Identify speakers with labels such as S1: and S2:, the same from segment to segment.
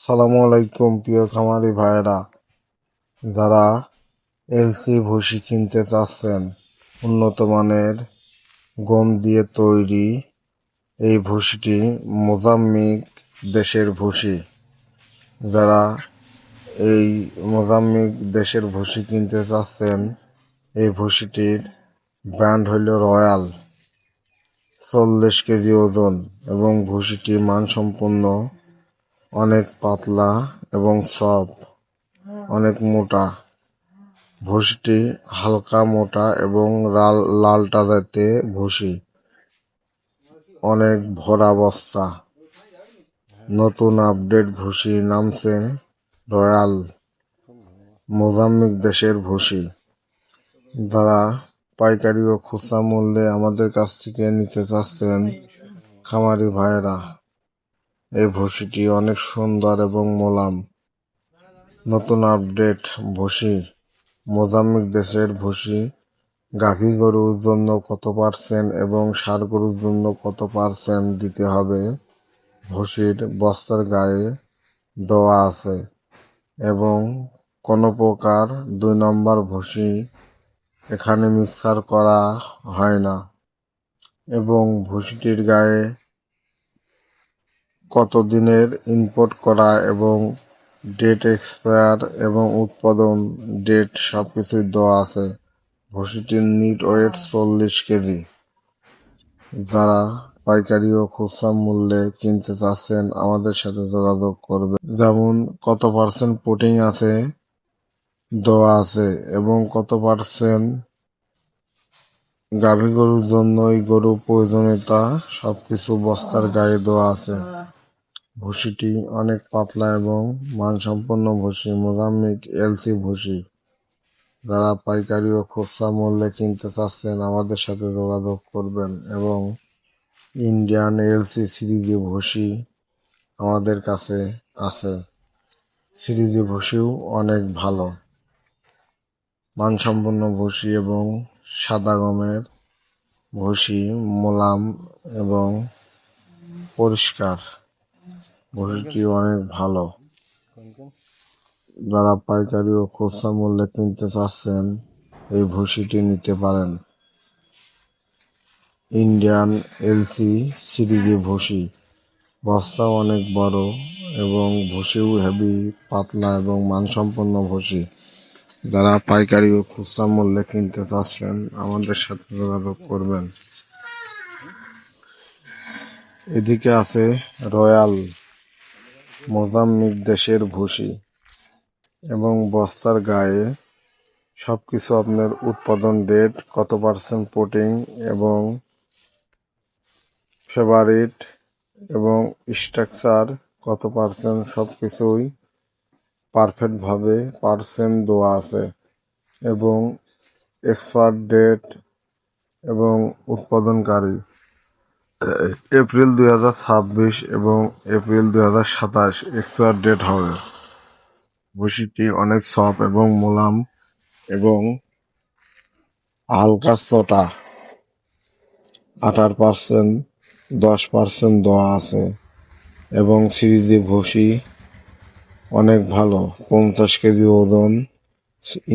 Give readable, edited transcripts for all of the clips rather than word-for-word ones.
S1: আসসালামু আলাইকুম প্রিয় খামারি ভাইয়েরা, যারা এলসি ভুসি কিনতে চাচ্ছেন, উন্নত মানের গম দিয়ে তৈরি এই ভুসিটি মোজাম্বিক দেশের ভুসি। যারা এই মোজাম্বিক দেশের ভুসি কিনতে চাচ্ছেন, এই ভুসিটির ব্র্যান্ড হইল রয়্যাল, 40 কেজি ওজন এবং ভুসিটি মানসম্পন্ন, অনেক পাতলা এবং সফট, অনেক মোটা। ভুসিটি হালকা মোটা এবং লালটা জাতীয় ভুসি, অনেক ভরা বস্তা। নতুন আপডেট ভুসি নামছে রয়্যাল, মোজাম্বিক দেশের ভুসি। যারা পাইকারি ও খুচরা মূল্যে আমাদের কাছ থেকে নিতে চাচ্ছেন, খামারি ভাইয়েরা, এই ভুসিটি অনেক সুন্দর এবং মোলাম। নতুন আপডেট ভুসি, মোজাম্বিক দেশের ভুসি। গাভী গরুর জন্য কত পার্সেন্ট এবং ষাঁড় গরুর জন্য কত পার্সেন্ট দিতে হবে ভুসির বস্তার গায়ে দেওয়া আছে, এবং কোনো প্রকার 2 নম্বর ভুসি এখানে মিক্সার করা হয় না, এবং ভুসিটির গায়ে কত দিনের ইম্পোর্ট করা এবং ডেট এক্সপায়ার এবং উৎপাদন ডেট সব কিছুই দেওয়া আছে। ভুসিটির নিট ওয়েট 40 কেজি। যারা পাইকারি ও খুচরা মূল্যে কিনতে চাচ্ছেন, আমাদের সাথে যোগাযোগ করবে। যেমন কত পার্সেন্ট পুটিং আছে দেওয়া আছে, এবং কত পার্সেন্ট গাভী গরুর জন্য এই গরু প্রয়োজনীয়তা সবকিছু বস্তার গায়ে দেওয়া আছে। ভুসিটি অনেক পাতলা এবং মানসম্পন্ন ভুসি, মোজাম্বিক এলসি ভুসি। যারা পাইকারি ও খুচরা মূল্যে কিনতে চাচ্ছেন, আমাদের সাথে যোগাযোগ করবেন। এবং ইন্ডিয়ান এলসি সিরিজে ভুসি আমাদের কাছে আছে। সিরিজে ভুসিও অনেক ভালো মানসম্পন্ন ভুসি, এবং সাদা গমের ভুসি, মোলাম এবং পরিষ্কার। ভুসিটি অনেক ভালো। যারা পাইকারি ও খুচরা মূল্যে কিনতে চাচ্ছেন, এই ভুসিটি নিতে পারেন। ইন্ডিয়ান এলসি সিরিজে ভুসি, বস্তাও অনেক বড় এবং ভুসিও হেভি পাতলা এবং মানসম্পন্ন ভুসি। যারা পাইকারি ও খুচরা মূল্যে কিনতে চাচ্ছেন, আমাদের সাথে যোগাযোগ করবেন। এদিকে আছে রয়্যাল, মোজাম্বিক দেশের ভুসি, এবং বস্তার গায়ে সবকিছু আপনার উৎপাদন ডেট, কত পার্সেন্ট পুটিং এবং ফেভারিট এবং স্ট্রাকচার কত পার্সেন্ট, সবকিছুই পারফেক্টভাবে পার্সেন্ট দেওয়া আছে, এবং এক্সপায়ার ডেট এবং উৎপাদনকারী এপ্রিল 2026 এবং এপ্রিল 2027 এক্সপায়ার ডেট হবে। ভুসিটি অনেক সফট এবং মোলাম এবং হালকা চটা। 18%, 10% দেওয়া আছে, এবং সিরিজে ভুসি অনেক ভালো, 50 কেজি ওজন।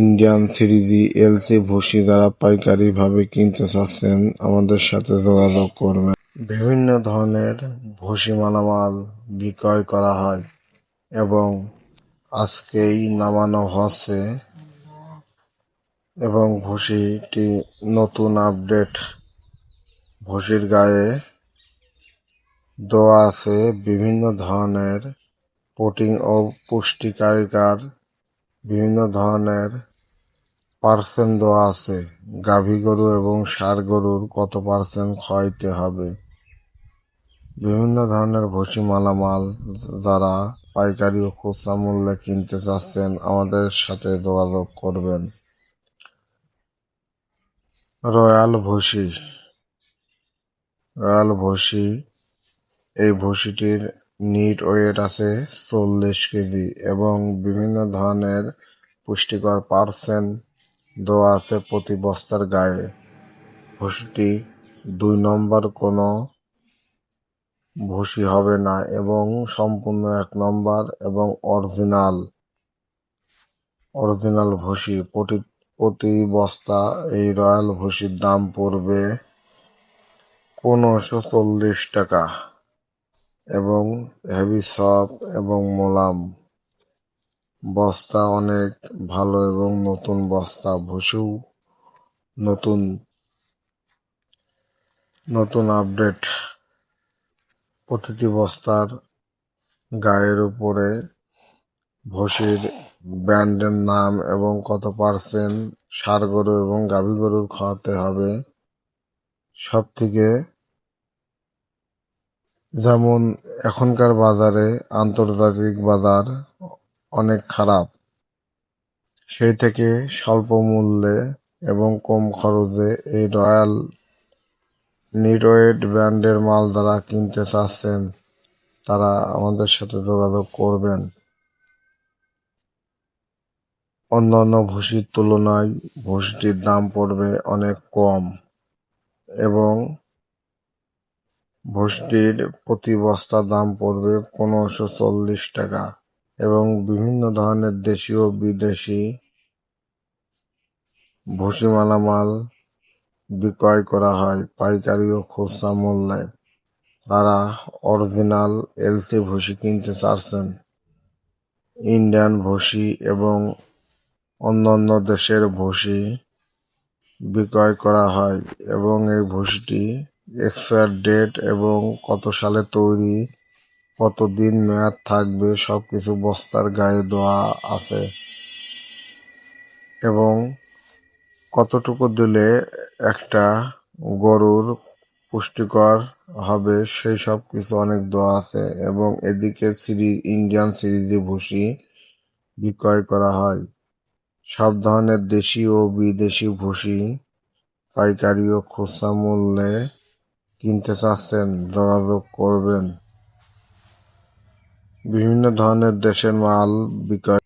S1: ইন্ডিয়ান সিরিজি এলসি ভুসি যারা পাইকারি ভাবে কিনতে চাচ্ছেন, আমাদের সাথে যোগাযোগ করবেন। বিভিন্ন ধরনের ভুসি মালামাল বিক্রয় করা হয়, এবং আজকেই নামানো হচ্ছে, এবং ভুসিটি নতুন আপডেট। ভুসির গায়ে দেওয়া আছে বিভিন্ন ধরনের প্রোটিন ও পুষ্টিকারিকার, বিভিন্ন ধরনের পার্সেন্ট দেওয়া আছে। গাভী গরু এবং ষাঁড় গরুর কত পার্সেন্ট খাওয়াইতে হবে। বিভিন্ন ধরনের ভুসি মালামাল যারা পাইকারি ও খুচরা মূল্যে কিনতে চাচ্ছেন, আমাদের সাথে যোগাযোগ করবেন। রয়্যাল ভুসি, রয়্যাল ভুসি, এই ভুসিটির নিট ওয়েট আছে 40 কেজি, এবং বিভিন্ন ধরনের পুষ্টিকর পার্সেন্ট দেওয়া আছে প্রতি বস্তার গায়ে। ভুসিটি 2 নম্বর কোনো ভুসি হবে না এবং সম্পূর্ণ 1 নম্বর এবং অরিজিনাল ভুসি। প্রতি বস্তা এই রয়্যাল ভুসির দাম পড়বে 1540 টাকা এবং হেভি সফট এবং মোলাম। বস্তা অনেক ভালো এবং নতুন বস্তা। ভুসিও নতুন নতুন আপডেট। প্রতিটি বস্তার গায়ের উপরে ভুসির ব্র্যান্ডের নাম এবং কত পার্সেন্ট ষাঁড় গরু এবং গাভী গরুর খাওয়াতে হবে। সব থেকে যেমন এখনকার বাজারে আন্তর্জাতিক বাজার অনেক খারাপ, সেই থেকে স্বল্প মূল্যে এবং কম খরচে এই রয়্যাল নিউট্রেট ব্র্যান্ডের মাল যারা কিনতে চাচ্ছেন তারা আমাদের সাথে যোগাযোগ করবেন। অন্যান্য ভুসির তুলনায় ভুসিটির দাম পড়বে অনেক কম এবং ভুসিটির প্রতি বস্তা দাম পড়বে 1540 টাকা এবং বিভিন্ন ধরনের দেশি ও বিদেশি ভুসি মালামাল বিক্রয় করা হয় পাইকারি ও খুচরা মূল্যে। তারা অরিজিনাল এলসি ভুসি কিনতে চাচ্ছেন, ইন্ডিয়ান ভুসি এবং অন্যান্য দেশের ভুসি বিক্রয় করা হয় এবং এই ভুসিটি এক্সপায়ার ডেট এবং কত সালে তৈরি, কতদিন মেয়াদ থাকবে সবকিছু বস্তার গায়ে দেওয়া আছে এবং কতটুকু দিলে একটা গরুর পুষ্টিকর হবে সেই সব কিছু অনেক দেওয়া আছে এবং এদিকে ইন্ডিয়ান সিরিজে ভুসি বিক্রয় করা হয়। সব ধরনের দেশি ও বিদেশি ভুসি পাইকারি ও খুচরা মূল্যে কিনতে চাচ্ছেন যোগাযোগ করবেন। বিভিন্ন ধরনের দেশের মাল বিক্রয়